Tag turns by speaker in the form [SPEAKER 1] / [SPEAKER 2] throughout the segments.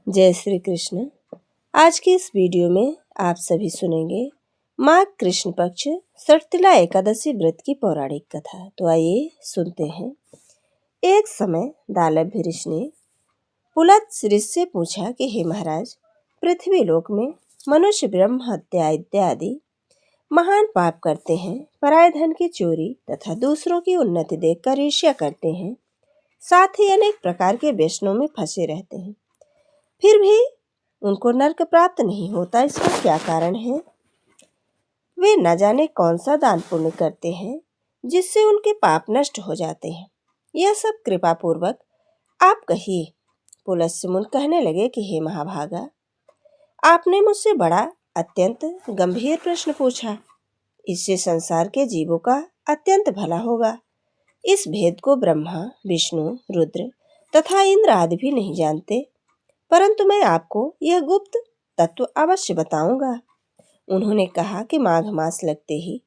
[SPEAKER 1] जय श्री कृष्ण। आज की इस वीडियो में आप सभी सुनेंगे माघ कृष्ण पक्ष षटतिला एकादशी व्रत की पौराणिक कथा। तो आइए सुनते हैं। एक समय दालभ्य ऋषि ने पुलत्स ऋषि से पूछा कि हे महाराज, पृथ्वी लोक में मनुष्य ब्रह्म हत्या इत्यादि महान पाप करते हैं, पराय धन की चोरी तथा दूसरों की उन्नति देखकर ईर्ष्या करते हैं, साथ ही अनेक प्रकार के व्यसनों में फंसे रहते हैं, फिर भी उनको नरक प्राप्त नहीं होता। इसका क्या कारण है? वे न जाने कौन सा दान पुण्य करते हैं जिससे उनके पाप नष्ट हो जाते हैं। यह सब कृपा पूर्वक आप कहिए। पुलस्त्य मुनि कहने लगे कि हे महाभागा, आपने मुझसे बड़ा अत्यंत गंभीर प्रश्न पूछा। इससे संसार के जीवों का अत्यंत भला होगा। इस भेद को ब्रह्मा, विष्णु, रुद्र तथा इंद्र आदि भी नहीं जानते, परंतु मैं आपको यह गुप्त तत्व अवश्य बताऊंगा। उन्होंने कहा कि माघ मास लगते ही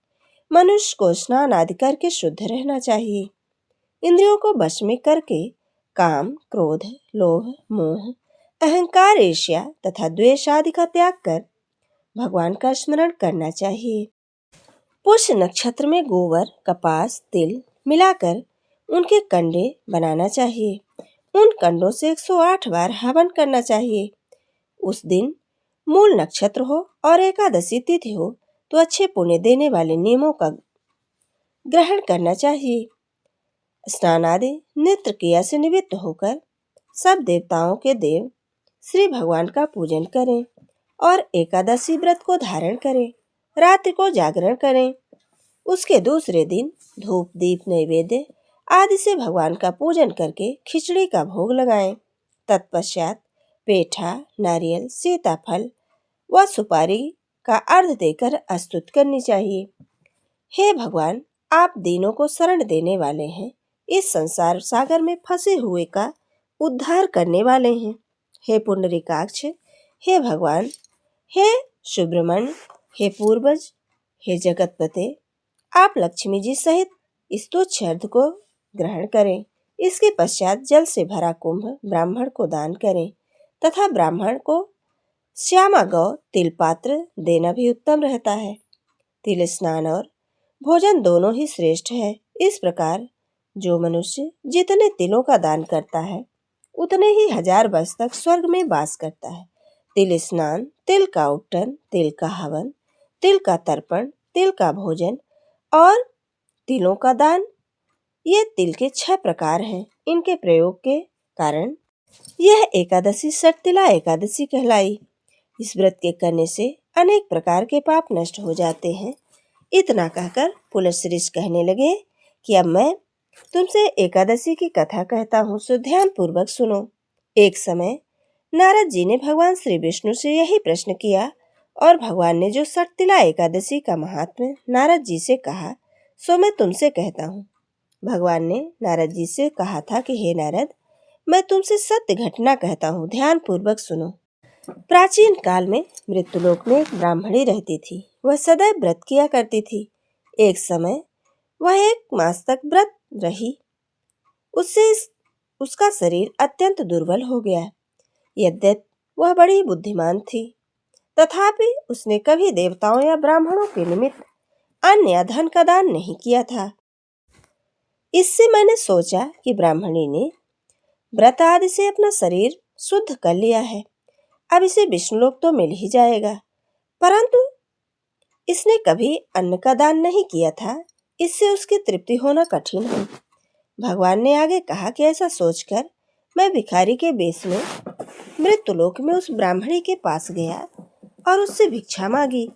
[SPEAKER 1] मनुष्य को स्नान आदि करके शुद्ध रहना चाहिए। इंद्रियों को वश में करके काम, क्रोध, लोभ, मोह, अहंकार, ईर्ष्या तथा द्वेष आदि का त्याग कर भगवान का स्मरण करना चाहिए। पुष्य नक्षत्र में गोबर, कपास, तिल मिलाकर उनके कंडे बनाना चाहिए। उन कंडों से 108 बार हवन करना चाहिए। उस दिन मूल नक्षत्र हो और एकादशी तिथि हो तो अच्छे पुण्य देने वाले नियमों का ग्रहण करना चाहिए। स्नान आदि नित्य क्रिया से निवृत्त होकर सब देवताओं के देव श्री भगवान का पूजन करें और एकादशी व्रत को धारण करें। रात्रि को जागरण करें। उसके दूसरे दिन धूप, दीप, नैवेद्य आदि से भगवान का पूजन करके खिचड़ी का भोग लगाएं। तत्पश्चात पेठा, नारियल, सीताफल व सुपारी का अर्घ देकर स्तुति करनी चाहिए। हे भगवान, आप दीनों को शरण देने वाले हैं। इस संसार सागर में फंसे हुए का उद्धार करने वाले हैं। हे पुंडरीकाक्ष, हे भगवान, हे सुब्रमण्य, हे पूर्वज, हे जगतपते, आप लक्ष्मी जी सहित इस तुच्छ अर्घ को ग्रहण करें। इसके पश्चात जल से भरा कुंभ ब्राह्मण को दान करें तथा ब्राह्मण को श्यामा गौ तिल पात्र देना भी उत्तम रहता है। तिल स्नान और भोजन दोनों ही श्रेष्ठ है। इस प्रकार जो मनुष्य जितने तिलों का दान करता है उतने ही 1000 वर्ष तक स्वर्ग में वास करता है। तिल स्नान, तिल का उट्टन, तिल का हवन, तिल का तर्पण, तिल का भोजन और तिलों का दान, ये तिल के 6 प्रकार हैं। इनके प्रयोग के कारण यह एकादशी षटतिला एकादशी कहलाई। इस व्रत के करने से अनेक प्रकार के पाप नष्ट हो जाते हैं। इतना कहकर पुलस्त्य ऋषि कहने लगे कि अब मैं तुमसे एकादशी की कथा कहता हूँ, सो ध्यान पूर्वक सुनो। एक समय नारद जी ने भगवान श्री विष्णु से यही प्रश्न किया और भगवान ने जो षटतिला एकादशी का महात्म्य नारद जी से कहा सो मैं तुमसे कहता हूँ। भगवान ने नारद जी से कहा था कि हे नारद, मैं तुमसे सत्य घटना कहता हूँ, ध्यान पूर्वक सुनो। प्राचीन काल में मृत्युलोक में एक ब्राह्मणी रहती थी। वह सदैव व्रत किया करती थी। एक समय वह 1 मास तक व्रत रही। उससे उसका शरीर अत्यंत दुर्बल हो गया। यद्यपि वह बड़ी बुद्धिमान थी, तथापि उसने कभी देवताओं या ब्राह्मणों के निमित्त अन्न या धन का दान नहीं किया था। इससे मैंने सोचा कि ब्राह्मणी ने व्रत आदि से अपना शरीर शुद्ध कर लिया है, अब इसे विष्णुलोक तो मिल ही जाएगा। परंतु इसने कभी अन्न का दान नहीं किया था, इससे उसकी तृप्ति होना कठिन है। भगवान ने आगे कहा कि ऐसा सोचकर मैं भिखारी के वेश में मृत्युलोक में उस ब्राह्मणी के पास गया और उससे भिक्षा मांगी।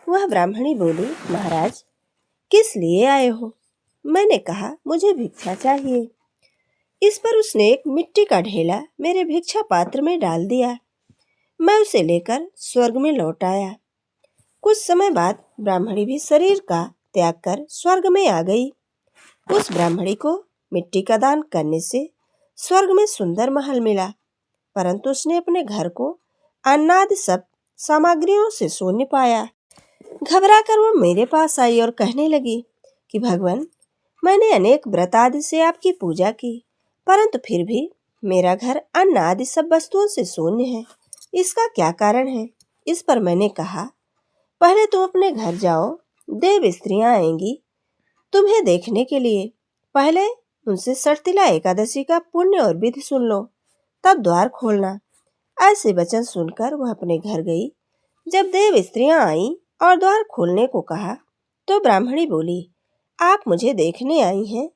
[SPEAKER 1] वह ब्राह्मणी बोली, महाराज, किस लिए आए हो? मैंने कहा, मुझे भिक्षा चाहिए। इस पर उसने एक मिट्टी का ढेला मेरे भिक्षा पात्र में डाल दिया। मैं उसे लेकर स्वर्ग में लौट आया। कुछ समय बाद ब्राह्मणी भी शरीर का त्याग कर स्वर्ग में आ गई। उस ब्राह्मणी को मिट्टी का दान करने से स्वर्ग में सुंदर महल मिला, परंतु उसने अपने घर को अन्नादि सब सामग्रियों से शून्य पाया। घबरा कर वो मेरे पास आई और कहने लगी कि भगवान, मैंने अनेक व्रत आदि से आपकी पूजा की, परंतु फिर भी मेरा घर अन्न आदि सब वस्तुओं से शून्य है, इसका क्या कारण है? इस पर मैंने कहा, पहले तुम अपने घर जाओ, देव स्त्रियां आएंगी तुम्हें देखने के लिए। पहले उनसे सर्तिला एकादशी का पुण्य और विधि सुन लो, तब द्वार खोलना। ऐसे वचन सुनकर वह अपने घर गई। जब देव स्त्रियां आईं और द्वार खोलने को कहा, तो ब्राह्मणी बोली, आप मुझे देखने आई हैं,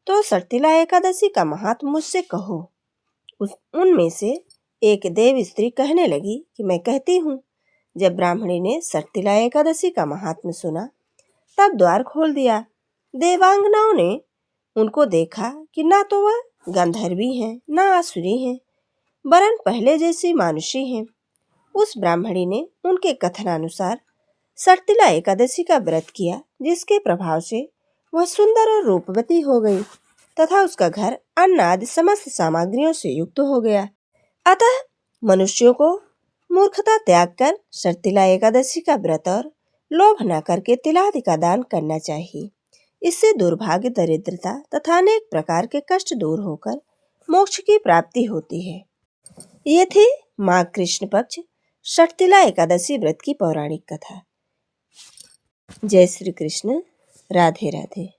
[SPEAKER 1] तो सर्तिला एकादशी का महात्म्य मुझसे कहो। उनमें से एक देव स्त्री कहने लगी कि मैं कहती हूँ। जब ब्राह्मणी ने सर्तिला एकादशी का महात्म्य सुना, तब द्वार खोल दिया। देवांगनाओं ने उनको देखा कि ना तो वह गंधर्वी हैं, ना आसुरी हैं, वरन पहले जैसी मानुषी हैं। उस ब्राह्मणी ने उनके कथनानुसार सर्तिला एकादशी का व्रत किया, जिसके प्रभाव से वह सुंदर और रूपवती हो गई तथा उसका घर अन्न आदि समस्त सामग्रियों से युक्त हो गया। अतः मनुष्यों को मूर्खता त्याग कर सर्तिला एकादशी का व्रत और लोभ न करके तिलादि का दान करना चाहिए। इससे दुर्भाग्य, दरिद्रता तथा अनेक प्रकार के कष्ट दूर होकर मोक्ष की प्राप्ति होती है। ये थी माघ कृष्ण पक्ष सर्तिला एकादशी व्रत की पौराणिक कथा। जय श्री कृष्ण। राधे राधे।